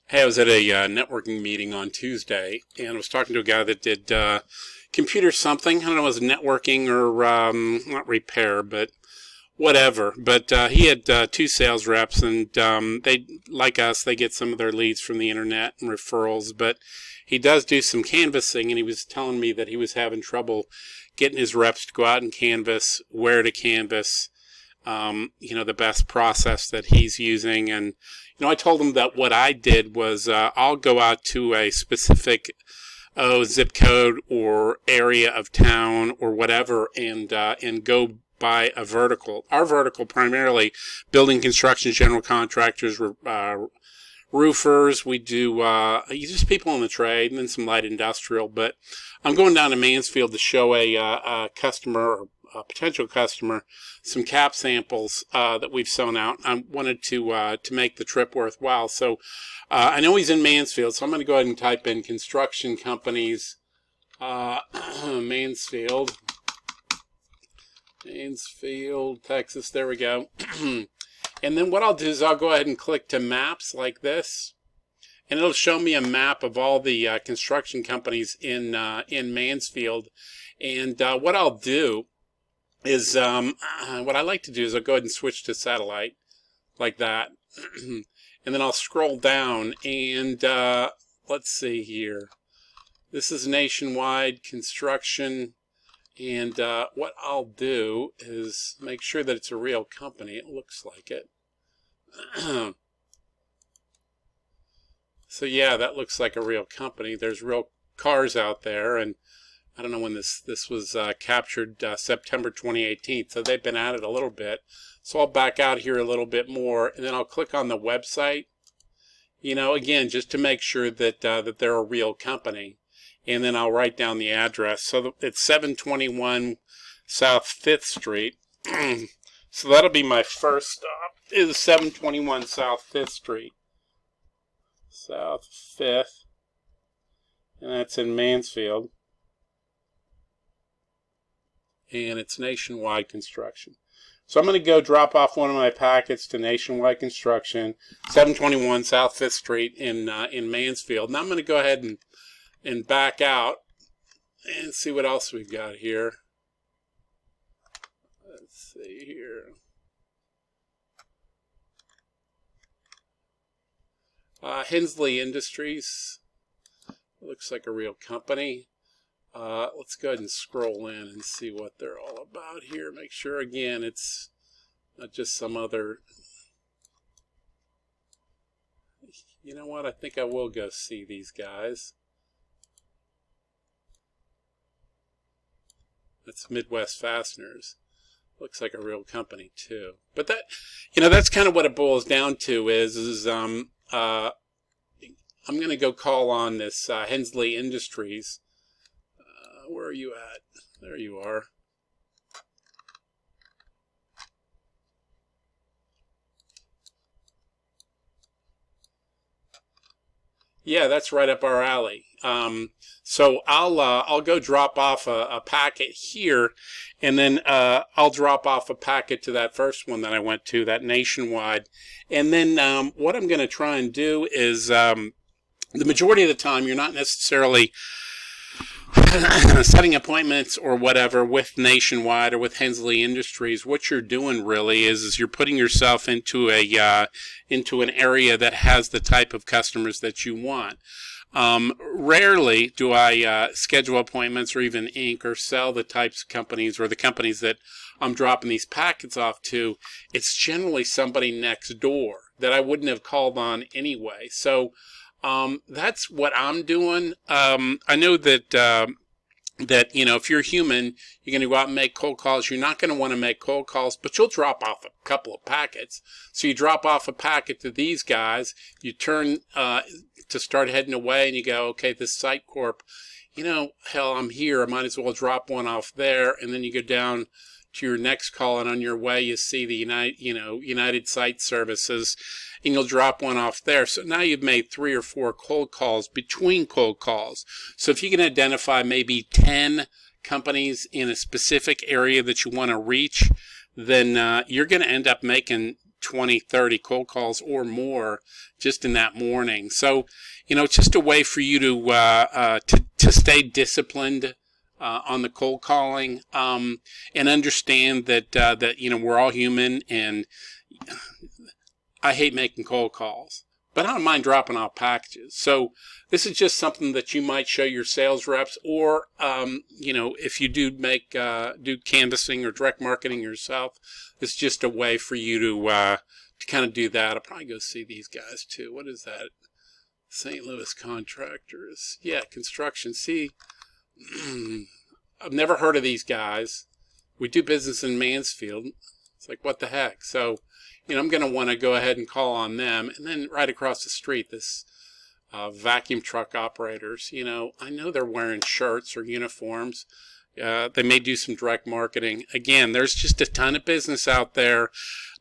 Hey, I was at a networking meeting on Tuesday, and I was talking to a guy that did computer something. I don't know, it was networking or not repair, but whatever. But he had two sales reps, and they, like us, they get some of their leads from the internet and referrals. But he does do some canvassing, and he was telling me that he was having trouble getting his reps to go out and canvass, where to canvass, the best process that he's using. And I told him that what I did was I'll go out to a specific zip code or area of town or whatever, and go by a vertical. Our vertical primarily building, construction, general contractors, roofers. We do just people in the trade, and then some light industrial. But I'm going down to Mansfield to show a customer, or a potential customer, some cap samples that we've sewn out. I wanted to make the trip worthwhile. So I know he's in Mansfield, so I'm going to go ahead and type in construction companies, Mansfield, Texas. There we go. And then what I'll do is I'll go ahead and click to maps like this, and it'll show me a map of all the construction companies in Mansfield. And what I'll do is, what I like to do is I'll go ahead and switch to satellite like that. And then I'll scroll down, and let's see here. This is nationwide construction. And what I'll do is make sure that it's a real company. It looks like it. So yeah, that looks like a real company. There's real cars out there, and I don't know when this was captured, September 2018. So they've been at it a little bit. So I'll back out here a little bit more, and then I'll click on the website. Again, just to make sure that that they're a real company. And then I'll write down the address. So it's 721 South 5th Street. So that'll be my first stop, is 721 South 5th Street. South 5th. And that's in Mansfield. And it's Nationwide Construction. So I'm going to go drop off one of my packets to Nationwide Construction, 721 South 5th Street in Mansfield. Now I'm going to go ahead and back out and see what else we've got here. Let's see here. Hensley Industries. Looks like a real company. Let's go ahead and scroll in and see what they're all about here. Make sure, again, it's not just some other... You know what? I think I will go see these guys. That's Midwest Fasteners. Looks like a real company too. But that, that's kind of what it boils down to. Is I'm going to go call on this Hensley Industries. Where are you at? There you are. Yeah, that's right up our alley. So I'll go drop off a packet here, and then I'll drop off a packet to that first one that I went to, that Nationwide. And then what I'm going to try and do is, the majority of the time, you're not necessarily setting appointments or whatever with Nationwide or with Hensley Industries. What you're doing really is you're putting yourself into an area that has the type of customers that you want. Rarely do I schedule appointments or even ink or sell the types of companies or the companies that I'm dropping these packets off to. It's generally somebody next door that I wouldn't have called on anyway. So that's what I'm doing. I know that if you're human, you're going to go out and make cold calls. You're not going to want to make cold calls, but you'll drop off a couple of packets. So you drop off a packet to these guys, you turn to start heading away, and you go, okay, this Site Corp, hell, I'm here. I might as well drop one off there. And then you go down to your next call, and on your way you see the United Site Services, and you'll drop one off there. So now you've made 3 or 4 cold calls between cold calls. So if you can identify maybe 10 companies in a specific area that you want to reach, then you're going to end up making 20, 30 cold calls or more just in that morning. So, it's just a way for you to stay disciplined on the cold calling, and understand that we're all human, and I hate making cold calls, but I don't mind dropping off packages. So this is just something that you might show your sales reps, or if you do do canvassing or direct marketing yourself, it's just a way for you to kind of do that. I'll probably go see these guys too. What is that? St. Louis Contractors. Yeah, construction. See, I've never heard of these guys. We do business in Mansfield. It's like, what the heck? So, I'm going to want to go ahead and call on them. And then right across the street, this vacuum truck operators. I know they're wearing shirts or uniforms. They may do some direct marketing. Again, there's just a ton of business out there.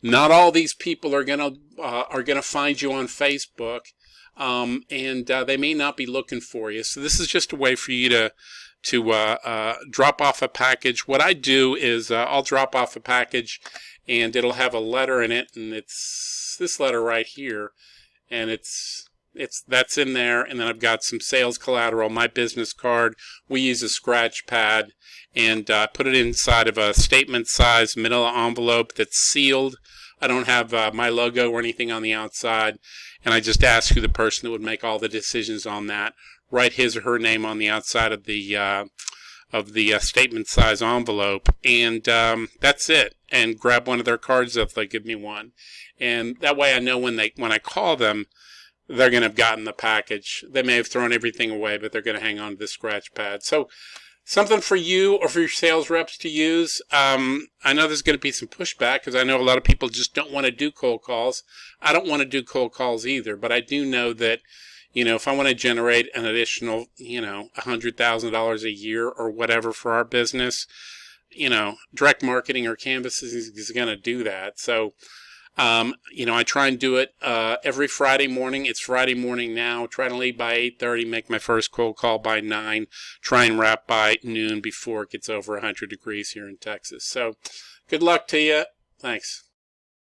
Not all these people are gonna find you on Facebook, and they may not be looking for you. So this is just a way for you to drop off a package. What I do is I'll drop off a package, and it'll have a letter in it, and it's this letter right here, and that's in there. And then I've got some sales collateral, my business card. We use a scratch pad, and put it inside of a statement size manila envelope that's sealed. I don't have my logo or anything on the outside, and I just ask who the person that would make all the decisions on that, write his or her name on the outside of the statement size envelope, and that's it. And grab one of their cards if they give me one, and that way I know when I call them, they're going to have gotten the package. They may have thrown everything away, but they're going to hang on to the scratch pad. So something for you or for your sales reps to use. I know there's going to be some pushback because I know a lot of people just don't want to do cold calls. I don't want to do cold calls either, but I do know that, if I want to generate an additional, $100,000 a year or whatever for our business, direct marketing or canvassing is going to do that. So, I try and do it every Friday morning. It's Friday morning now. Try to leave by 8:30, make my first cold call by 9, try and wrap by noon before it gets over 100 degrees here in Texas. So good luck to you. Thanks.